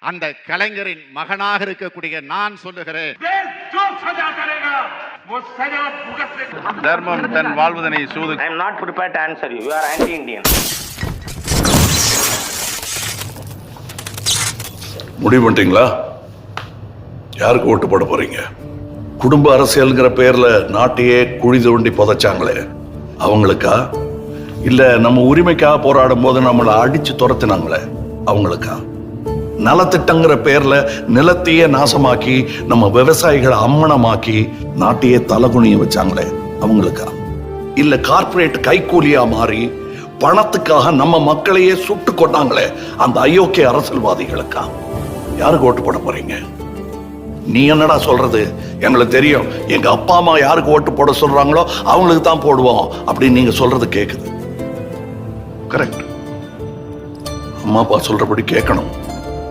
அந்த கலைஞரின் மகனாக இருக்கக்கூடிய நான் சொல்லுகிறேன், தர்மம் தன் வாழ்வதனை சூது. I am not prepared to answer you. You are anti-Indian. முடிவு பண்ணிட்டீங்களா? யாருக்கு ஓட்டு போட போறீங்க? குடும்ப அரசியல்ங்கிற பேர்ல நாட்டையே குழி தோண்டி புதைச்சாங்களே அவங்களுக்கா? இல்ல நம்ம உரிமைக்காக போராடும் போது நம்மளை அடிச்சு துரத்தினாங்களே அவங்களுக்கா? நலத்திட்டங்கிற பேர்ல நிலத்தையே நாசமாக்கி நம்ம விவசாயிகளை அம்மனமாக்கி நாட்டையே தலகுனிய வச்சாங்களே அவங்களுக்கா? இல்ல கார்ப்பரேட் கைக்கூலியா மாறி பணத்துக்காக நம்ம மக்களையே சுட்டு கொண்டாங்களே அந்த அயோக்கிய அரசியல்வாதிகளுக்கா? யாருக்கு ஓட்டு போட போறீங்க? நீ என்னடா சொல்றது? எங்களுக்கு தெரியும், எங்க அப்பா அம்மா யாருக்கு ஓட்டு போட சொல்றாங்களோ அவங்களுக்கு தான் போடுவோம் அப்படின்னு நீங்க சொல்றது கேக்குது. கரெக்ட். அம்மா அப்பா சொல்றபடி கேட்கணும்.